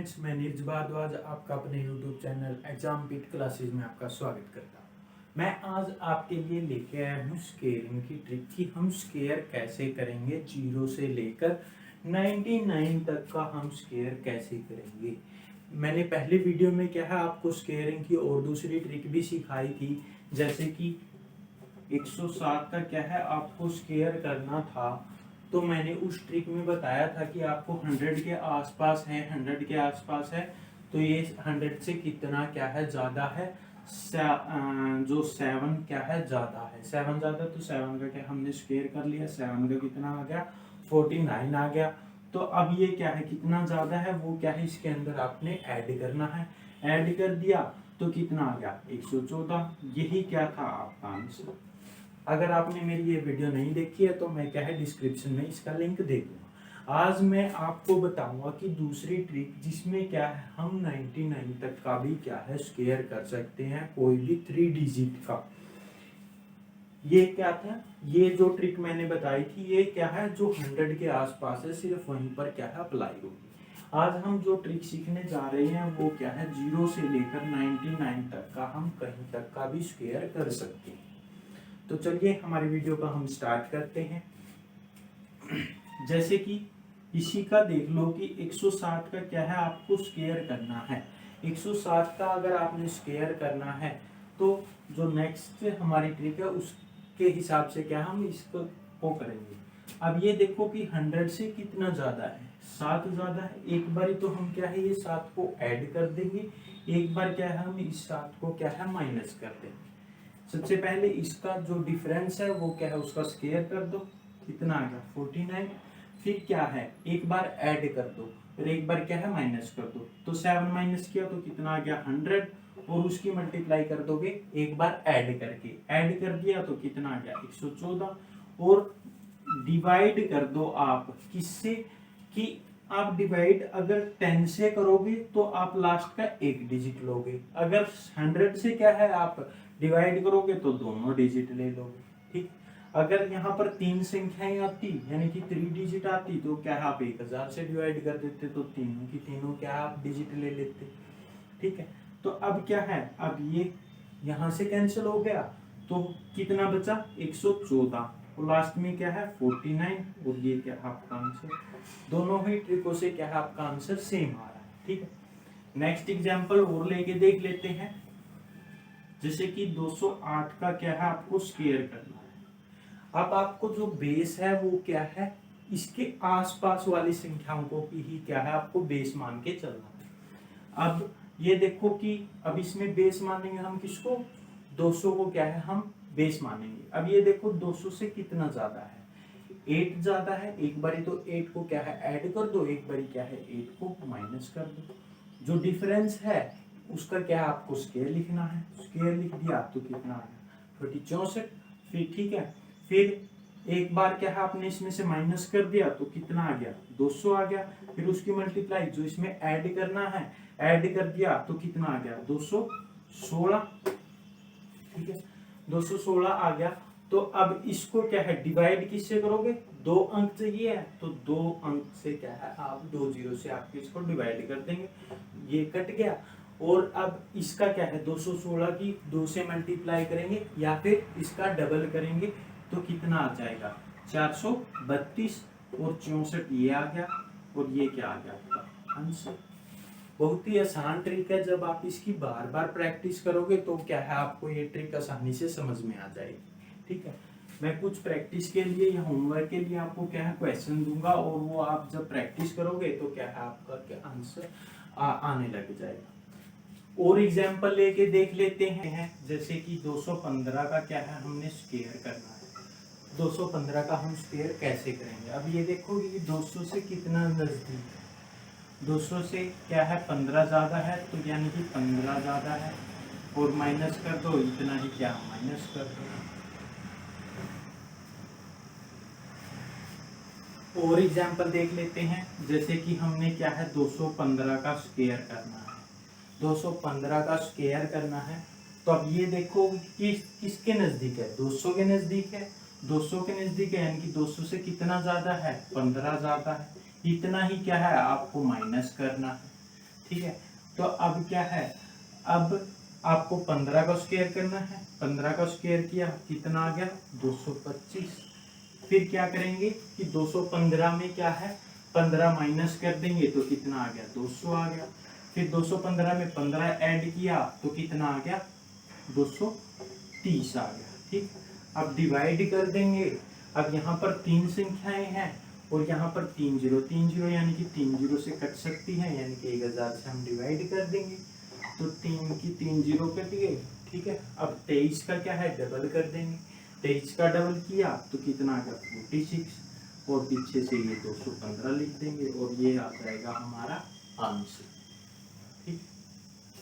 Friends, मैं नीरज भारद्वाज आपका अपने यूट्यूब चैनल एग्जाम पीट क्लासेस में आपका स्वागत करता हूँ। मैं आज आपके लिए लेके आया हूँ स्केयरिंग की ट्रिक कि हम स्केयर कैसे करेंगे। 0 से लेकर 99 तक का हम स्केयर कैसे करेंगे। मैंने पहले वीडियो में क्या है आपको स्केयरिंग की और दूसरी ट्रिक भी सिखाई थी, जैसे कि 107 का क्या है आपको स्केयर करना था। तो मैंने उस ट्रिक में बताया था कि आपको 100 के आसपास है, 100 के आसपास है तो ये 100 से कितना क्या है ज़्यादा है, जो 7 क्या है ज़्यादा है। 7 ज़्यादा तो 7 का क्या हमने स्क्वायर कर लिया, 7 का कितना आ गया 49 आ गया। तो अब ये क्या है कितना ज़्यादा है वो क्या है इसके अंदर आपने ऐड करना है। ऐड कर दिया तो कितना आ गया 114। यही क्या था आपका आंसर। अगर आपने मेरी ये वीडियो नहीं देखी है तो मैं क्या है डिस्क्रिप्शन में इसका लिंक दे दूंगा। आज मैं आपको बताऊंगा कि दूसरी ट्रिक जिसमें क्या है हम 99 तक का भी क्या है स्क्वायर कर सकते हैं, कोई भी 3 डिजिट का। ये क्या था, ये जो ट्रिक मैंने बताई थी ये क्या है जो 100 के आसपास है, सिर्फ वहीं पर क्या है अप्लाई होगी। आज हम जो ट्रिक सीखने जा रहे हैं वो क्या है 0 से लेकर 99 तक का हम कहीं तक का भी स्क्वायर कर सकते हैं। तो चलिए हमारी वीडियो का हम स्टार्ट करते हैं। जैसे कि इसी का देख लो कि 160 का क्या है आपको स्क्वायर करना है। 160 का अगर आपने स्क्वायर करना है तो जो नेक्स्ट हमारी ट्रिक है उसके हिसाब से क्या हम इसको को करेंगे। अब ये देखो कि 100 से कितना ज्यादा है, 7 ज्यादा है। एक बार तो हम क्या है ये 7 को ऐड कर देंगे, एक बार क्या है हम इस 7 को क्या है माइनस कर देंगे। सबसे पहले इसका जो डिफरेंस है वो क्या है उसका स्क्वायर कर दो, कितना आ गया 49। फिर क्या है एक बार ऐड कर दो, फिर एक बार क्या है माइनस कर दो। तो 7 माइनस किया तो कितना आ गया 100, और उसकी मल्टीप्लाई कर दोगे एक बार ऐड करके। ऐड कर दिया तो कितना आ गया 114। और डिवाइड कर दो आप किससे, कि आप डिवाइड अगर 10 से करोगे तो आप लास्ट का एक डिजिट लोगे, अगर 100 से क्या है आप डिवाइड करोगे तो दोनों डिजिट ले लोगे। ठीक, अगर यहाँ पर 3 संख्याएं आती यानी कि 3 डिजिट आती तो क्या है आप 1000 से डिवाइड कर देते तो तीनों की तीनों क्या आप डिजिट ले लेते। ठीक है, तो अब क्या है अब ये यहाँ से कैंसिल हो गया तो कितना बचा 114, और लास्ट में क्या है 49, और ये क्या आपका आंसर। दोनों ही ट्रिकों से क्या है आपका आंसर सेम आ रहा है। ठीक है, नेक्स्ट एग्जांपल और लेके देख लेते हैं। जैसे कि 208 का क्या है आपको स्क्वायर करना है। अब आपको जो बेस है वो क्या है इसके आसपास वाली संख्याओं को ही क्या है आपको बेस मान के चलना है। अब ये देखो कि अब इसमें बेस मानेंगे हम किसको, 200 को क्या है हम बेस मानेंगे। अब ये देखो 200 से कितना ज्यादा है 8 ज्यादा है, एक बारी तो 8 को क्या है ऐड कर दो, एक बारी क्या है 8 को माइनस कर दो। जो डिफरेंस है उसका क्या है आपको स्क्वायर लिखना है। स्क्वायर लिख दिया तो कितना आ गया 64। फिर ठीक है, फिर एक बार क्या है आपने इसमें से माइनस कर दिया तो कितना आ गया 200 आ गया। फिर उसकी मल्टीप्लाई जो इसमें ऐड करना है ऐड कर दिया तो कितना आ गया 216। ठीक है, 216 आ गया। तो अब इसको क्या है डिवाइड किससे करोगे, 2 अंक चाहिए है तो 2 अंक से क्या है आप 2 जीरो से आप इसको डिवाइड कर देंगे, ये कट गया। और अब इसका क्या है 216 की 2 से मल्टीप्लाई करेंगे या फिर इसका डबल करेंगे तो कितना आ जाएगा 432, और 64 ये आ गया, और ये क्या आ गया आपका आंसर। बहुत ही आसान ट्रिक है, जब आप इसकी बार बार प्रैक्टिस करोगे तो क्या है आपको ये ट्रिक आसानी से समझ में आ जाएगी। ठीक है, मैं कुछ प्रैक्टिस के लिए या होमवर्क के लिए आपको क्या है क्वेश्चन दूंगा, और वो आप जब प्रैक्टिस करोगे तो क्या है आपका क्या आंसर आने लग जाएगा। और एग्जाम्पल लेके देख लेते हैं। जैसे कि 215 का क्या है हमने स्क्वायर करना है। 215 का हम स्क्वायर कैसे करेंगे। अब ये देखो कि 200 से कितना नजदीक है, 200 से क्या है 15 ज्यादा है तो यानी कि 15 ज्यादा है, और माइनस कर दो इतना ही क्या माइनस कर दो। और एग्जाम्पल देख लेते हैं। जैसे कि हमने क्या है 215 का स्क्वायर करना है, 215 का स्क्वायर करना है। तो अब ये देखो कि किसके नजदीक है 200 के नजदीक है, 200 के नजदीक है यानी कि 200 से कितना ज्यादा है 15 ज्यादा है। इतना ही क्या है आपको माइनस करना है। ठीक है। तो अब क्या है, अब आपको 15 का स्क्वायर करना है। 15 का स्क्वायर किया, कितना आ गया 225। फिर क्या करेंगे कि 215 में क्या है, 15 माइनस कर देंगे तो कितना आ गया 200 आ गया। फिर 215 में 15 ऐड किया तो कितना आ गया 230 आ गया। ठीक, अब डिवाइड कर देंगे। अब यहाँ पर 3 संख्याएं हैं और यहाँ पर 3 जीरो, 3 जीरो यानी कि 3 जीरो से कट सकती है, यानी कि 1000 से हम डिवाइड कर देंगे तो 3 की 3 जीरो कट गए। ठीक है, अब 23 का क्या है, डबल कर देंगे। 23 का डबल किया तो कितना आ गया 46 और पीछे से ये 215 लिख देंगे और ये आ जाएगा हमारा आंसर। ठीक,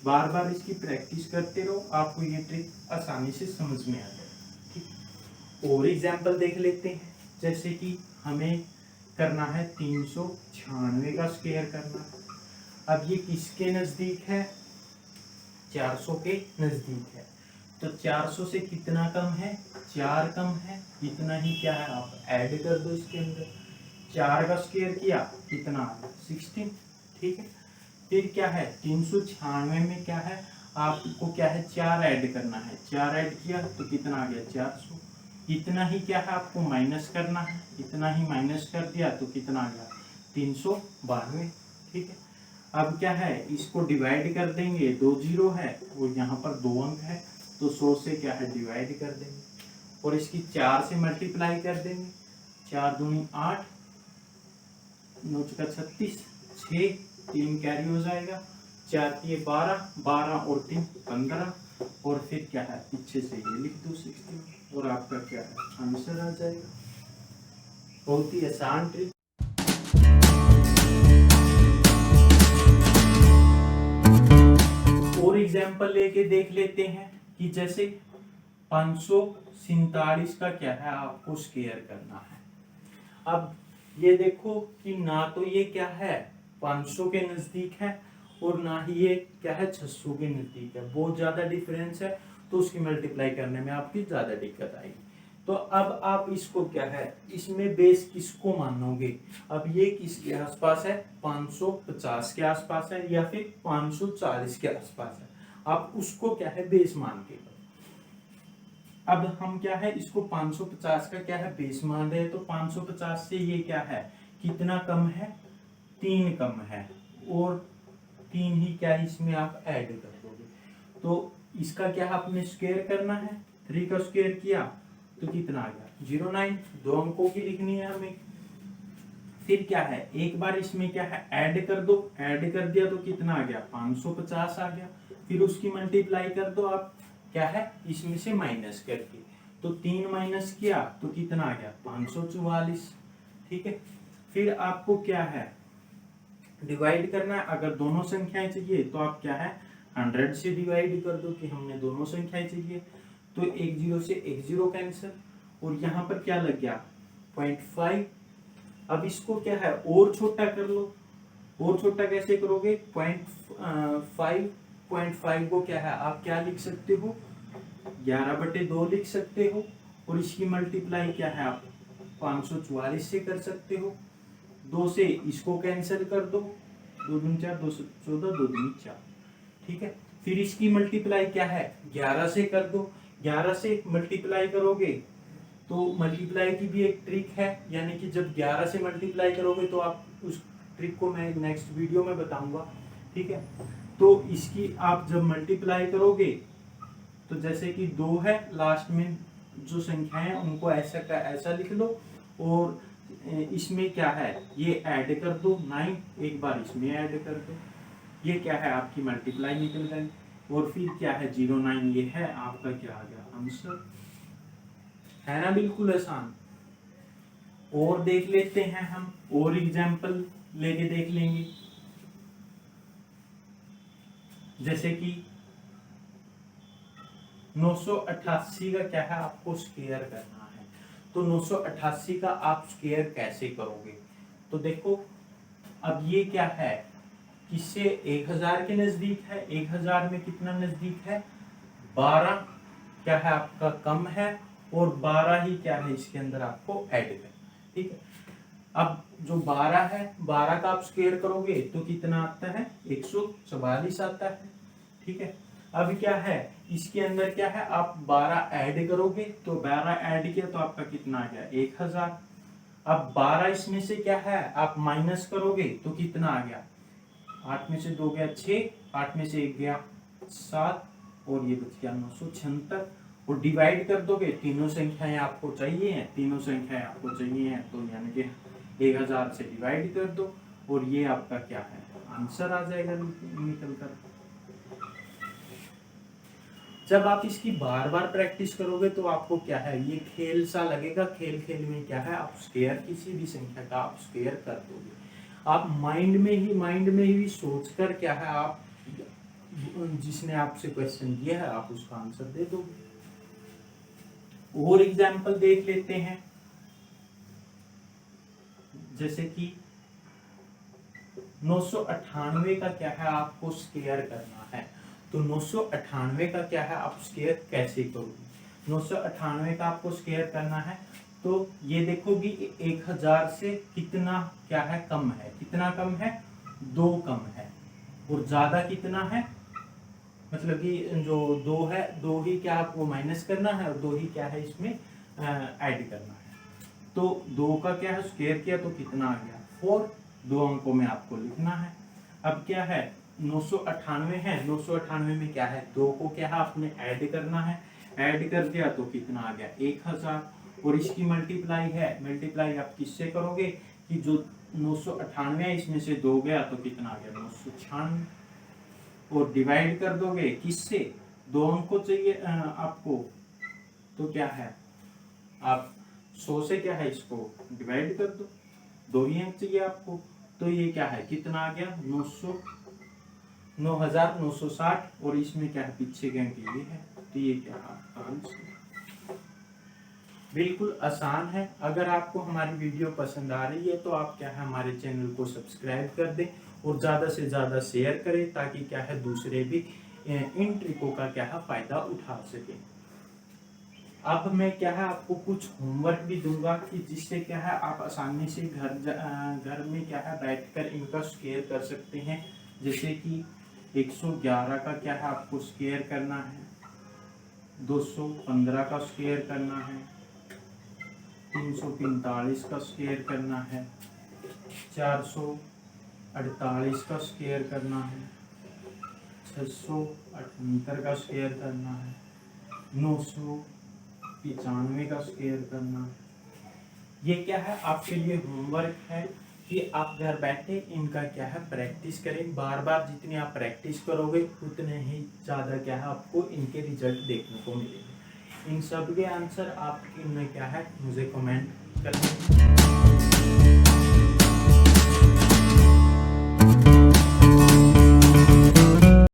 बार बार इसकी प्रैक्टिस करते रहो, आपको ये ट्रिक आसानी से समझ में आ जाएगी। ठीक, और एग्जाम्पल देख लेते हैं। जैसे कि हमें करना है 396 का स्क्वायर करना है। अब ये किसके नजदीक है, 400 के नजदीक है। तो 400 से कितना कम है, 4 कम है, इतना ही क्या है आप ऐड कर दो इसके अंदर। 4 का स्क्वायर किया कितना आ गया 16। ठीक है, फिर क्या है 396 में क्या है, आपको क्या है 4 ऐड करना है। 4 ऐड किया तो कितना आ गया 400। इतना ही क्या है आपको माइनस करना है, इतना ही माइनस कर दिया तो कितना आ गया 392। ठीक है, अब क्या है इसको डिवाइड कर देंगे, 2 जीरो है और यहाँ पर 2 अंक है तो 100 से क्या है डिवाइड कर देंगे और इसकी 4 से मल्टीप्लाई कर देंगे। 4 दूनी 8, 9 का 36, 6, 3 कैरी हो जाएगा, 4 की 12, 12 और 3 15 और फिर क्या है पीछे से ये लिख दो 16 और आपका क्या है आंसर आ जाएगा। बहुत ही आसान ट्रिक। और एग्जाम्पल लेके देख लेते हैं कि जैसे 547 का क्या है आपको स्क्वायर करना है। अब ये देखो कि ना तो ये क्या है 500 के नजदीक है और ना ही ये क्या है 600 के नजदीक है, बहुत ज्यादा डिफरेंस है तो उसकी मल्टीप्लाई करने में आपकी ज्यादा दिक्कत आएगी। तो अब आप इसको क्या है, इसमें बेस किसको मानोगे, अब ये किसके आसपास है 550 के आसपास है या फिर 540 के आसपास है, आप उसको क्या है बेस मान के। अब हम क्या है इसको 550 का क्या है बेस मान रहे हैं तो 550 से ये क्या है कितना कम है 3 कम है और 3 ही क्या है इसमें आप ऐड कर दोगे तो इसका क्या आपने स्क्वायर करना है। 3 का स्क्वायर किया तो कितना आ गया 09, 2 अंकों की लिखनी है हमें। फिर क्या है एक बार इसमें क्या है ऐड कर दो, ऐड कर दिया तो कितना आ गया 550 आ गया। फिर उसकी मल्टीप्लाई कर दो आप क्या है इसमें से माइनस करके, तो 3 माइनस किया तो कितना आ गया 544। ठीक है, फिर आपको क्या है डिवाइड करना है। अगर दोनों संख्याएं चाहिए तो आप क्या है 100 से डिवाइड कर दो कि हमने दोनों संख्याएं चाहिए, तो 1 जीरो से 1 जीरो कैंसिल और यहाँ पर क्या लग गया 0.5। अब इसको क्या है और छोटा कर लो, और छोटा कैसे करोगे 0.5 को क्या है आप क्या लिख सकते हो 11/2 लिख सकते हो और इसकी मल्टीप्लाई क्या है आप 544 से कर सकते हो। 2 से इसको कैंसिल कर दो, 2 दूनी 4, 214, 2 दूनी 4। ठीक है, फिर इसकी मल्टीप्लाई क्या है 11 से कर दो। 11 से मल्टीप्लाई करोगे तो मल्टीप्लाई की भी एक ट्रिक है, यानी कि जब 11 से मल्टीप्लाई करोगे तो आप उस ट्रिक को मैं नेक्स्ट वीडियो में बताऊंगा। ठीक है, तो इसकी आप जब मल्टीप्लाई करोगे तो जैसे कि 2 है लास्ट में जो संख्या है उनको ऐसा का ऐसा लिख लो और इसमें क्या है ये ऐड कर दो 9, एक बार इसमें ऐड कर दो, ये क्या है आपकी मल्टीप्लाई निकल गई और फिर क्या है 09 ये है आपका क्या आ गया आंसर, है ना बिल्कुल आसान। और देख लेते हैं हम, और एग्जाम्पल लेके देख लेंगे। जैसे कि 988 का क्या है आपको स्क्वायर करना है, तो 988 का आप स्क्वायर कैसे करोगे। तो देखो अब ये क्या है किससे 1000 के नजदीक है, 1000 में कितना नजदीक है 12 क्या है आपका कम है और 12 ही क्या है इसके अंदर आपको ऐड करना। ठीक है, अब जो 12 है, 12 का आप स्क्वायर करोगे तो कितना आता है, 144 आता है। ठीक है, अब क्या है इसके अंदर क्या है, आप 12 ऐड करोगे तो 12 ऐड किया तो आपका कितना आ गया, 1000। अब 12 इसमें से क्या है आप माइनस करोगे तो कितना आ गया, 8 में से 2 गया 6, 8 में से 1 गया 7, और ये बच गया 976। और डिवाइड कर दोगे, तीनों संख्याएं आपको चाहिए हैं, तीनों संख्याएं आपको चाहिए हैं, तो यानी कि 1000 से डिवाइड कर दो और ये आपका क्या है, आंसर आ जाएगा निकल कर। जब आप इसकी बार बार प्रैक्टिस करोगे तो आपको क्या है, ये खेल सा लगेगा। खेल खेल में क्या है, आप स्क्वायर किसी भी संख्या का आप स्क्वायर कर दोगे। आप माइंड में ही सोच कर क्या है, आप जिसने आपसे क्वेश्चन दिया है आप उसका आंसर दे दोगे। और एग्जाम्पल देख लेते हैं, जैसे कि 998 का क्या है आपको स्क्वायर करना है, तो 998 का क्या है आप स्क्वायर कैसे करोगे। 998 का आपको स्क्वायर करना है तो ये देखोगी 1000 से कितना क्या है कम है, कितना कम है, 2 कम है, और ज्यादा कितना है, मतलब कि जो 2 है 2 ही क्या आपको माइनस करना है और 2 ही क्या है इसमें ऐड करना है। तो 2 का क्या है स्क्वायर किया तो कितना आ गया 4, 2 अंकों में आपको लिखना है। अब क्या है 998 है, 998 में क्या है 2 को क्या है आपने ऐड करना है, ऐड कर दिया तो कितना आ गया 1000, और इसकी मल्टीप्लाई है, मल्टीप्लाई आप किससे करोगे कि जो 998 है इसमें से 2 गया तो कितना आ गया 996, और डिवाइड कर दोगे किससे, 2 अंक को चाहिए आपको, तो क्या है आप 100 से क्या है इसको डिवाइड कर दो, 2 ही अंक चाहिए आपको, तो ये क्या है कितना आ गया 9960, और इसमें क्या है पीछे के अंक ये है, तो ये क्या है आंसर। बिल्कुल आसान है। अगर आपको हमारी वीडियो पसंद आ रही है तो आप क्या है हमारे चैनल को सब्सक्राइब कर दें और ज़्यादा से ज़्यादा शेयर करें, ताकि क्या है दूसरे भी इन ट्रिकों का क्या है फ़ायदा उठा सकें। अब मैं क्या है आपको कुछ होमवर्क भी दूंगा कि जिससे क्या है आप आसानी से घर में क्या है बैठकर इनका स्क्वायर कर सकते हैं। जैसे कि 111 का क्या है आपको स्क्वायर करना है, 215 का स्क्वायर करना है, 345 का स्क्वायर करना है, 448 का स्क्वायर करना है, 678 का स्क्वायर करना है, 995 का स्क्वायर करना है। ये क्या है आपके लिए होमवर्क है कि आप घर बैठे इनका क्या है प्रैक्टिस करें। बार बार जितनी आप प्रैक्टिस करोगे उतने ही ज़्यादा क्या है आपको इनके रिजल्ट देखने को मिलेंगे। इन सब के आंसर आपके में क्या है मुझे कमेंट करना।